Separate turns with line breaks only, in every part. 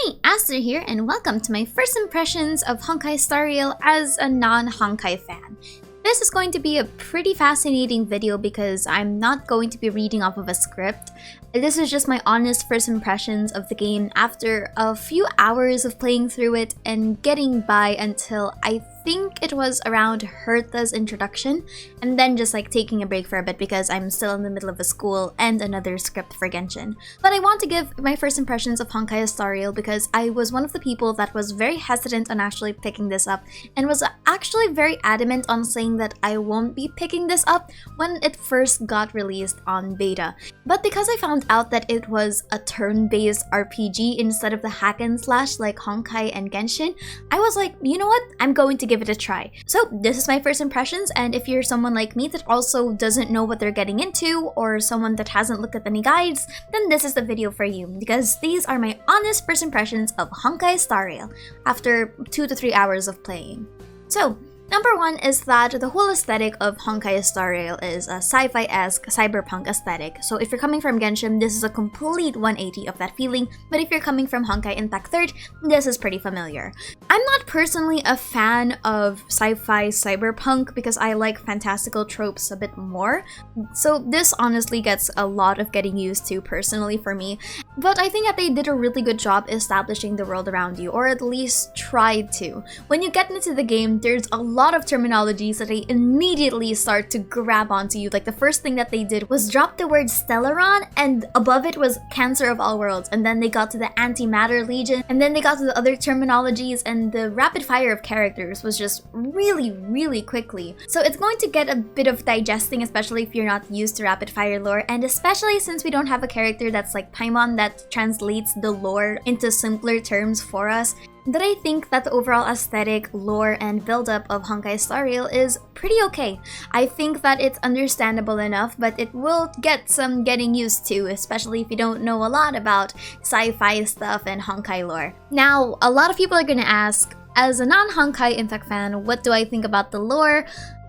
Hey, Aster here, and welcome to my first impressions of Honkai Star Rail as a non-Honkai fan. This is going to be a pretty fascinating video because I'm not going to be reading off of a script. This is just my honest first impressions of the game after a few hours of playing through it and getting by until I think it was around Hertha's introduction, and then just like taking a break for a bit because I'm still in the middle of a school and another script for Genshin. But I want to give my first impressions of Honkai Star Rail because I was one of the people that was very hesitant on actually picking this up and was actually very adamant on saying that I won't be picking this up when it first got released on beta. But because I found out that it was a turn-based RPG instead of the hack and slash like Honkai and Genshin, I was like, you know what? I'm going to give it a try. So this is my first impressions, and if you're someone like me that also doesn't know what they're getting into or someone that hasn't looked at any guides, then this is the video for you because these are my honest first impressions of Honkai Star Rail after 2 to 3 hours of playing. So, number one is that the whole aesthetic of Honkai Star Rail is a sci-fi-esque cyberpunk aesthetic. So if you're coming from Genshin, this is a complete 180 of that feeling, but if you're coming from Honkai Impact 3rd, this is pretty familiar. I'm not personally a fan of sci-fi cyberpunk because I like fantastical tropes a bit more, so this honestly gets a lot of getting used to personally for me. But I think that they did a really good job establishing the world around you, or at least tried to. When you get into the game, there's a lot of terminologies that they immediately start to grab onto you. Like the first thing that they did was drop the word Stellaron, and above it was Cancer of All Worlds, and then they got to the Antimatter Legion, and then they got to the other terminologies, and the rapid fire of characters was just really quickly. So it's going to get a bit of digesting, especially if you're not used to rapid fire lore, and especially since we don't have a character that's like Paimon that translates the lore into simpler terms for us. But I think that the overall aesthetic, lore, and build-up of Honkai Star Rail is pretty okay. I think that it's understandable enough, but it will get some getting used to, especially if you don't know a lot about sci-fi stuff and Honkai lore. Now, a lot of people are gonna ask, as a non-Honkai Impact fan, what do I think about the lore?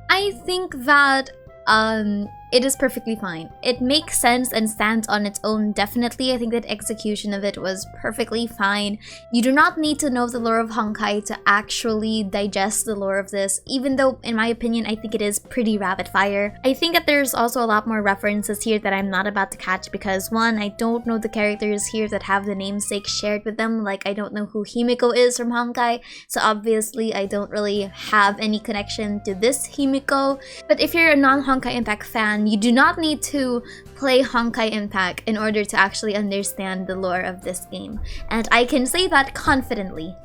I think that it is perfectly fine. It makes sense and stands on its own, definitely. I think that execution of it was perfectly fine. You do not need to know the lore of Honkai to actually digest the lore of this, even though, in my opinion, I think it is pretty rapid fire. I think that there's also a lot more references here that I'm not about to catch because, one, I don't know the characters here that have the namesake shared with them. Like, I don't know who Himiko is from Honkai, so obviously I don't really have any connection to this Himiko. But if you're a non-Honkai Impact fan, you do not need to play Honkai Impact in order to actually understand the lore of this game, and I can say that confidently.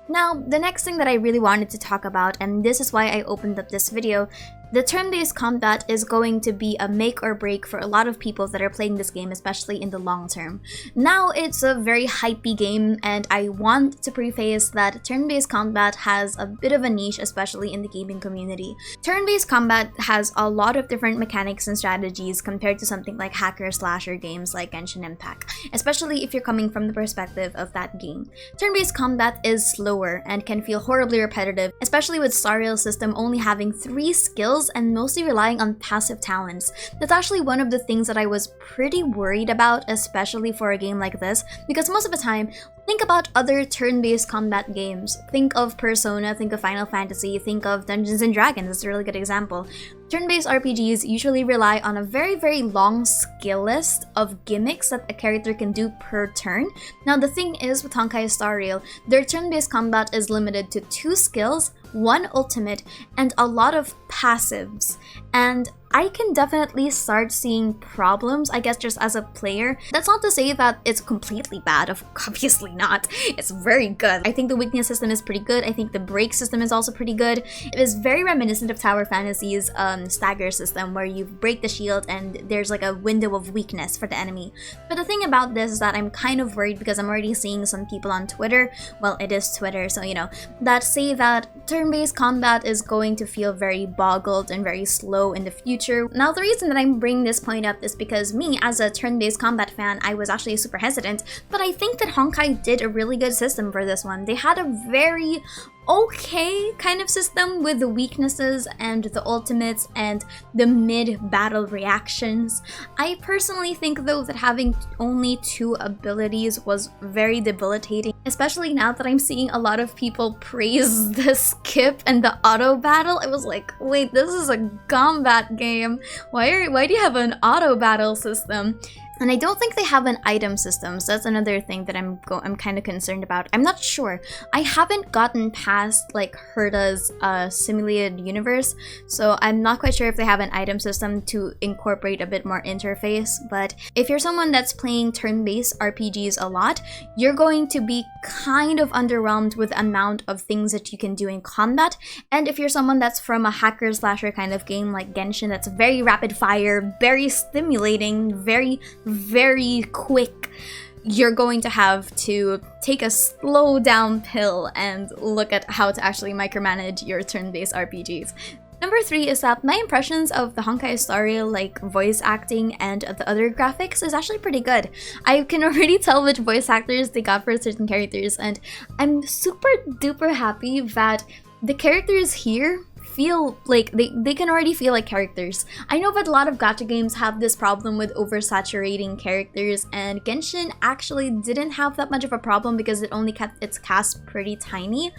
Now, the next thing that I really wanted to talk about, and this is why I opened up this video, the turn-based combat is going to be a make or break for a lot of people that are playing this game, especially in the long term. Now, it's a very hypey game, and I want to preface that turn-based combat has a bit of a niche, especially in the gaming community. Turn-based combat has a lot of different mechanics and strategies compared to something like hacker-slasher games like Genshin Impact, especially if you're coming from the perspective of that game. Turn-based combat is slower and can feel horribly repetitive, especially with Star Rail's system only having 3 skills and mostly relying on passive talents. That's actually one of the things that I was pretty worried about, especially for a game like this, because most of the time, think about other turn-based combat games. Think of Persona, think of Final Fantasy, think of Dungeons & Dragons, that's a really good example. Turn-based RPGs usually rely on a very long skill list of gimmicks that a character can do per turn. Now the thing is with Honkai Star Rail, their turn-based combat is limited to 2 skills, 1 ultimate, and a lot of passives. And I can definitely start seeing problems, I guess, just as a player. That's not to say that it's completely bad, obviously not. It's very good. I think the weakness system is pretty good. I think the break system is also pretty good. It is very reminiscent of Tower Fantasy's stagger system, where you break the shield and there's like a window of weakness for the enemy. But the thing about this is that I'm kind of worried because I'm already seeing some people on Twitter, well, it is Twitter, so you know, that say that turn-based combat is going to feel very boggled and very slow in the future. Now, the reason that I'm bringing this point up is because me, as a turn-based combat fan, I was actually super hesitant, but I think that Honkai did a really good system for this one. They had a very okay kind of system with the weaknesses and the ultimates and the mid-battle reactions. I personally think though that having only 2 abilities was very debilitating, especially now that I'm seeing a lot of people praise the skip and the auto battle. I was like, wait, this is a combat game. Why do you have an auto battle system? And I don't think they have an item system, so that's another thing that I'm kind of concerned about. I'm not sure. I haven't gotten past like Herda's simulated universe, so I'm not quite sure if they have an item system to incorporate a bit more interface. But if you're someone that's playing turn-based RPGs a lot, you're going to be kind of underwhelmed with the amount of things that you can do in combat. And if you're someone that's from a hacker-slasher kind of game like Genshin, that's very rapid fire, very stimulating, very quick, you're going to have to take a slow down pill and look at how to actually micromanage your turn-based RPGs. Number 3 is that my impressions of the Honkai Star Rail, like voice acting and the other graphics, is actually pretty good. I can already tell which voice actors they got for certain characters, and I'm super duper happy that the characters here feel like they can already feel like characters. I know that a lot of gacha games have this problem with oversaturating characters, and Genshin actually didn't have that much of a problem because it only kept its cast pretty tiny.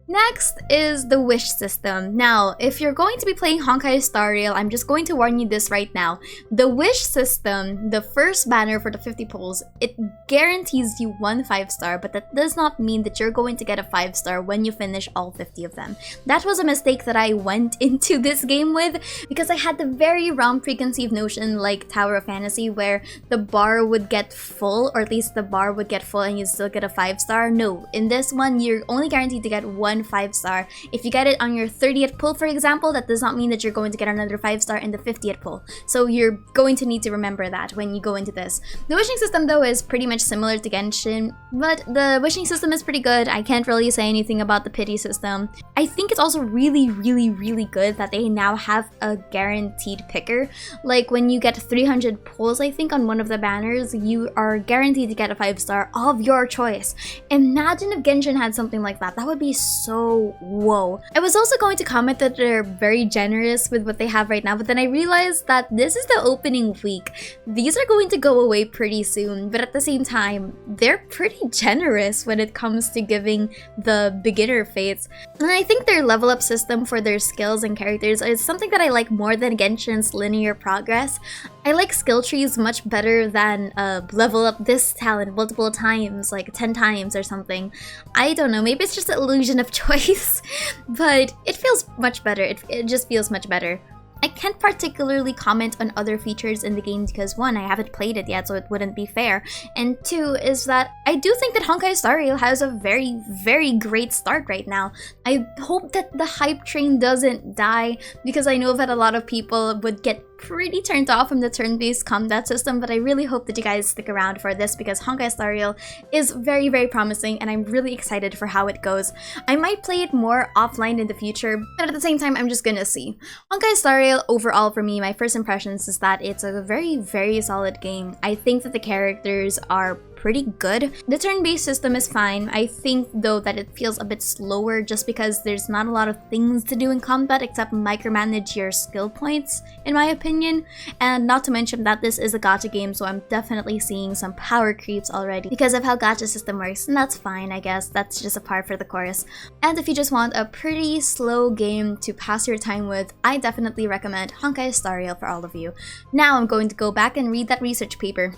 Next is the wish system. Now, if you're going to be playing Honkai Star Rail, I'm just going to warn you this right now. The wish system, the first banner for the 50 pulls, it guarantees you 1 5-star, but that does not mean that you're going to get a 5-star when you finish all 50 of them. That was a mistake that I went into this game with because I had the very wrong preconceived notion like Tower of Fantasy where the bar would get full, or at least the bar would get full and you still get a 5-star. No, in this one, you're only guaranteed to get 1 5-star. If you get it on your 30th pull, for example, that does not mean that you're going to get another 5-star in the 50th pull. So you're going to need to remember that when you go into this. The wishing system though is pretty much similar to Genshin, but the wishing system is pretty good. I can't really say anything about the pity system. I think it's also really good that they now have a guaranteed picker. Like when you get 300 pulls, I think, on one of the banners, you are guaranteed to get a 5-star of your choice. Imagine if Genshin had something like that. That would be so whoa. I was also going to comment that they're very generous with what they have right now, but then I realized that this is the opening week. These are going to go away pretty soon, but at the same time, they're pretty generous when it comes to giving the beginner fates. And I think their level up system for their skills and characters is something that I like more than Genshin's linear progress. I like skill trees much better than level up this talent multiple times, like 10 times or something. I don't know, maybe it's just an illusion of choice, but it feels much better. It just feels much better. I can't particularly comment on other features in the game because 1, I haven't played it yet, so it wouldn't be fair, and 2 is that I do think that Honkai Star Rail has a very great start right now. I hope that the hype train doesn't die because I know that a lot of people would get pretty turned off from the turn-based combat system, but I really hope that you guys stick around for this because Honkai Star Rail is very promising and I'm really excited for how it goes. I might play it more offline in the future, but at the same time, I'm just gonna see. Honkai Star Rail, overall for me, my first impressions is that it's a very solid game. I think that the characters are pretty good. The turn-based system is fine. I think though that it feels a bit slower just because there's not a lot of things to do in combat except micromanage your skill points, in my opinion. And not to mention that this is a gacha game, so I'm definitely seeing some power creeps already because of how gacha system works, and that's fine, I guess. That's just a par for the course. And if you just want a pretty slow game to pass your time with, I definitely recommend Honkai Star Rail for all of you. Now I'm going to go back and read that research paper.